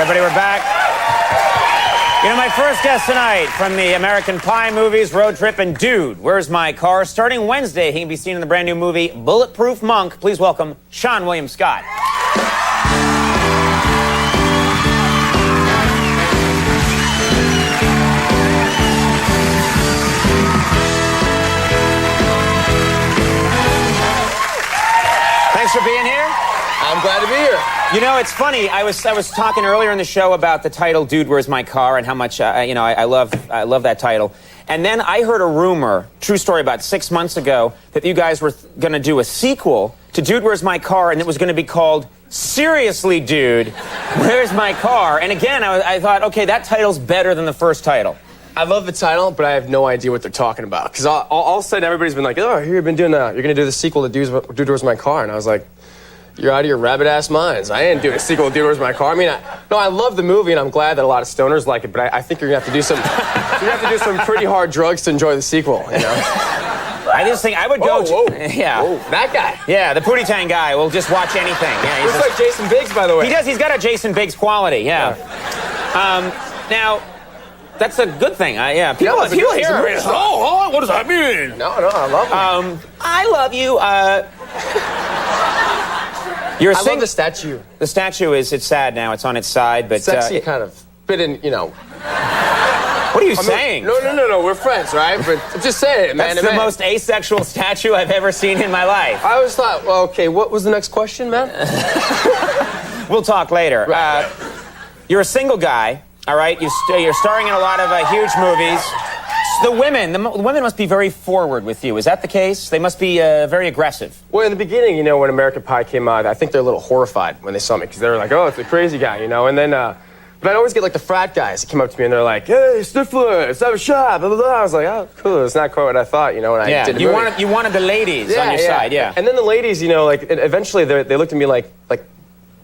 everybody, we're back. You know, my first guest tonight from the American Pie movies, Road Trip, and Dude, Where's My Car? Starting Wednesday, he can be seen in the brand new movie, Bulletproof Monk. Please welcome Seann William Scott. Thanks for being here. I'm glad to be here. You know, it's funny. I was talking earlier in the show about the title "Dude, Where's My Car?" and how much I love that title. And then I heard a rumor, true story, about 6 months ago that you guys were going to do a sequel to "Dude, Where's My Car?" and it was going to be called "Seriously, Dude, Where's My Car?" And again, I thought, okay, that title's better than the first title. I love the title, but I have no idea what they're talking about. Because all of a sudden, everybody's been like, "Oh, here you've been doing you're going to do the sequel to Dude, Where's My Car?" And I was like, "You're out of your rabbit-ass minds. I ain't doing a sequel to Dude, Where's My Car?" I mean, I love the movie, and I'm glad that a lot of stoners like it. But I think you're going to have to do some, pretty hard drugs to enjoy the sequel. You know? I just think I would go. Yeah, whoa, that guy. Yeah, the Pootie Tang guy will just watch anything. Yeah, he's like Jason Biggs, by the way. He does. He's got a Jason Biggs quality. Yeah. Now. That's a good thing. Yeah, people hear it. Oh, what does that mean? No, I love him. I love you. I love the statue. The statue it's sad now. It's on its side, but sexy kind of. But What are you saying? No. We're friends, right? But I'm just saying it, man. That's the most asexual statue I've ever seen in my life. I always thought, well, okay, what was the next question, man? We'll talk later. Right. You're a single guy. All right, you're starring in a lot of huge movies. So the women must be very forward with you. Is that the case? They must be very aggressive. Well, in the beginning, when American Pie came out, I think they're a little horrified when they saw me because they were like, "Oh, it's the crazy guy," And then, but I'd always get like the frat guys that came up to me and they're like, "Hey, Stifler, let's have a shot." Blah blah blah. I was like, "Oh, cool." It's not quite what I thought, when I did the movie. You wanted the ladies on your side, yeah. And then the ladies, eventually they looked at me like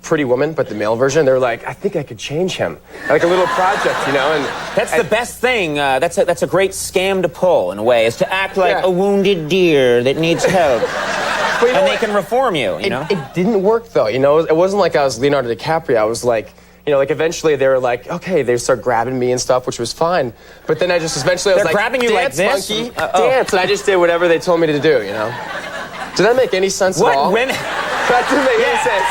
Pretty Woman, but the male version. They were like, "I think I could change him," like a little project, And that's the best thing. That's a great scam to pull in a way, is to act like a wounded deer that needs help, and they can reform you. You know, it didn't work though. It wasn't like I was Leonardo DiCaprio. I was like, eventually they were like, okay, they start grabbing me and stuff, which was fine. But then I was like, grabbing you dance, like this, monkey, dance, and I just did whatever they told me to do. Did that make any sense at all? What women? That didn't make any sense.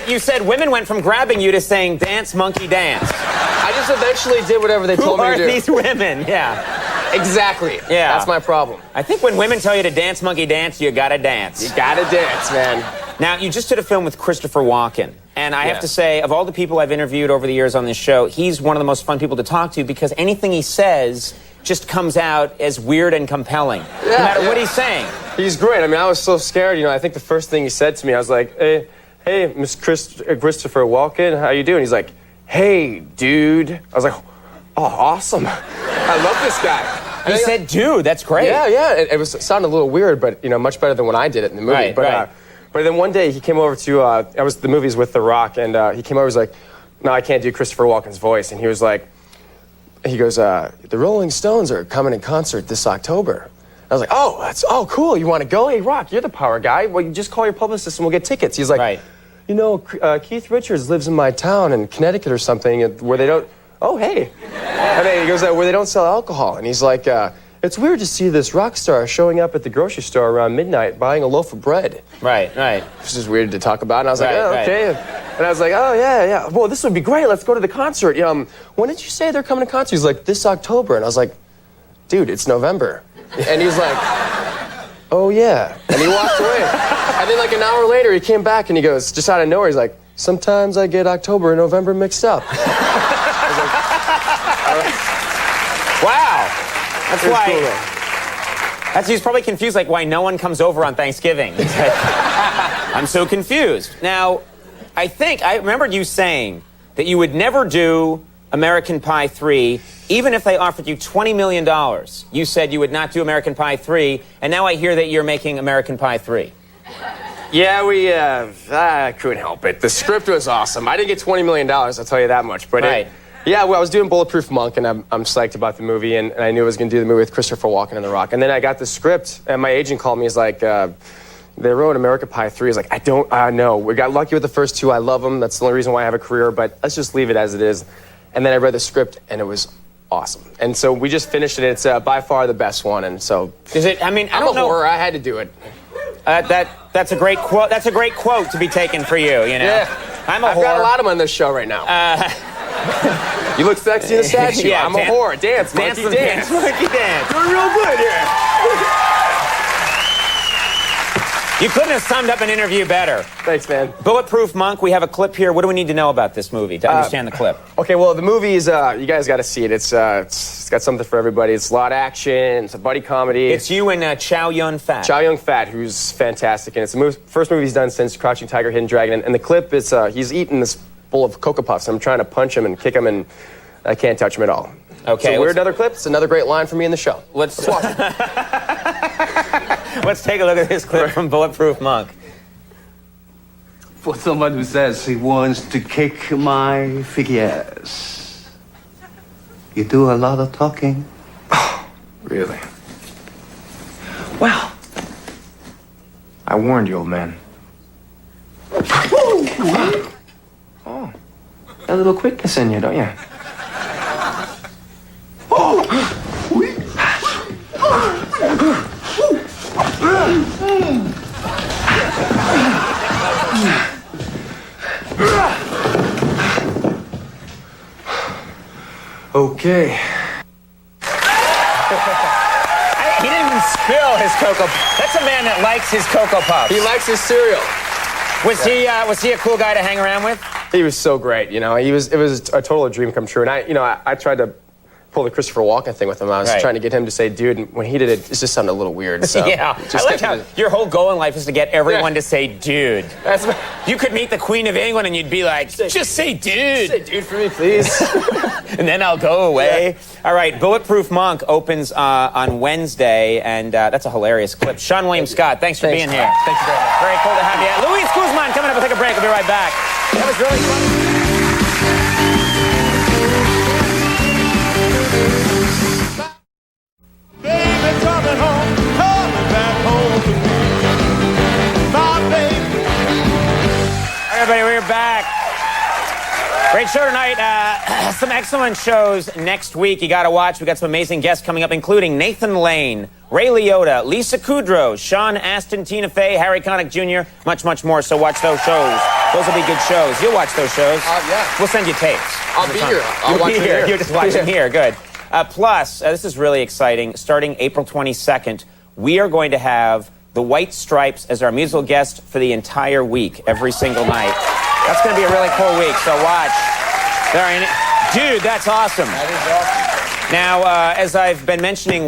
You said women went from grabbing you to saying dance, monkey, dance. I just eventually did whatever they told me to do. Who are these women? Yeah. Exactly. Yeah. That's my problem. I think when women tell you to dance, monkey, dance, you gotta dance. You gotta dance, man. Now, you just did a film with Christopher Walken. And I have to say, of all the people I've interviewed over the years on this show, he's one of the most fun people to talk to because anything he says just comes out as weird and compelling. No matter what he's saying. He's great. I mean, I was so scared. I think the first thing he said to me, I was like, Hey, Miss Christopher Walken, how you doing? He's like, "Hey, dude." I was like, "Oh, awesome. I love this guy." He said, "Dude, that's great." Yeah. It sounded a little weird, but, much better than when I did it in the movie. Right. But then one day he came over to, the movies with The Rock, and he came over, he was like, "No, I can't do Christopher Walken's voice." And he was like, he goes, "The Rolling Stones are coming in concert this October." I was like, "Oh, cool. You want to go? Hey, Rock, you're the power guy. Well, you just call your publicist and we'll get tickets." He's like, Keith Richards lives in my town in Connecticut or something where they don't, hey. And then he goes, where they don't sell alcohol. And he's like, "It's weird to see this rock star showing up at the grocery store around midnight buying a loaf of bread." Right. This is weird to talk about. And I was like, okay. And I was like, "Oh, yeah. Well, this would be great. Let's go to the concert. When did you say they're coming to concert?" He's like, "This October." And I was like, "Dude, it's November." And he's like, "Oh, yeah." And he walked away. And then like an hour later, he came back and he goes, just out of nowhere, he's like, "Sometimes I get October and November mixed up." I was like, all right. Wow. That's why. Cool, he's probably confused, like why no one comes over on Thanksgiving. I'm so confused. Now, I remembered you saying that you would never do American Pie 3, even if they offered you $20 million. You said you would not do American Pie 3, and now I hear that you're making American Pie 3. Yeah, I couldn't help it. The script was awesome. I didn't get $20 million, I'll tell you that much. But I was doing Bulletproof Monk, and I'm psyched about the movie, and I knew I was going to do the movie with Christopher Walken and The Rock. And then I got the script, and my agent called me. He's like, they wrote America Pie 3. I was like, I don't know. We got lucky with the first two. I love them. That's the only reason why I have a career, but let's just leave it as it is. And then I read the script, and it was awesome. And so we just finished it. It's by far the best one, and so... Is it, I mean, I don't know. Horror. I had to do it. That's a great quote. That's a great quote to be taken for you, you know? Yeah. I'm a I've whore. got a lot of them on this show right now. You look sexy in the statue. Yeah, I'm a whore. Dance, monkey, dance. Monkey dance. Doing real good here. You couldn't have summed up an interview better. Thanks, man. Bulletproof Monk, we have a clip here. What do we need to know about this movie to understand the clip? Okay, well, the movie is, you guys got to see it. It's got something for everybody. It's a lot of action. It's a buddy comedy. It's you and Chow Yun-Fat. Chow Yun-Fat, who's fantastic. And it's the first movie he's done since Crouching Tiger, Hidden Dragon. And the clip is he's eating this bowl of Cocoa Puffs. I'm trying to punch him and kick him, and I can't touch him at all. Okay. So we're another clip. It's another great line for me in the show. Let's watch it. Let's take a look at this clip from Bulletproof Monk. For someone who says he wants to kick my figures, you do a lot of talking. Oh, really? Well, I warned you, old man. Oh, a little quickness in you, don't you? Okay. He didn't even spill his Cocoa Puffs. That's a man that likes his Cocoa Puffs. He likes his cereal. Was he a cool guy to hang around with? He was so great, you know. It was a total dream come true. And I tried to pull the Christopher Walken thing with him. I was trying to get him to say dude, and when he did it, it just sounded a little weird. So yeah, I like how your whole goal in life is to get everyone to say dude. You could meet the Queen of England and you'd be like, just say dude. Say dude for me, please. And then I'll go away. Yeah. All right, Bulletproof Monk opens on Wednesday, and that's a hilarious clip. Seann William Scott, thanks for being here. Thank you very much. Very cool to have you. Luis Guzman coming up. We'll take a break. We'll be right back. That was really fun. Everybody, we're back. Great show tonight. Some excellent shows next week. You got to watch. We got some amazing guests coming up, including Nathan Lane, Ray Liotta, Lisa Kudrow, Sean Astin, Tina Fey, Harry Connick Jr., much, much more. So watch those shows. Those will be good shows. You'll watch those shows. Yeah. We'll send you tapes. I'll be here. I'll watch here. Here. You'll just watch them here. Good. Plus, this is really exciting. Starting April 22nd, we are going to have the White Stripes as our musical guest for the entire week, every single night. That's going to be a really cool week, so watch. Dude, that's awesome. That is awesome. Now, as I've been mentioning...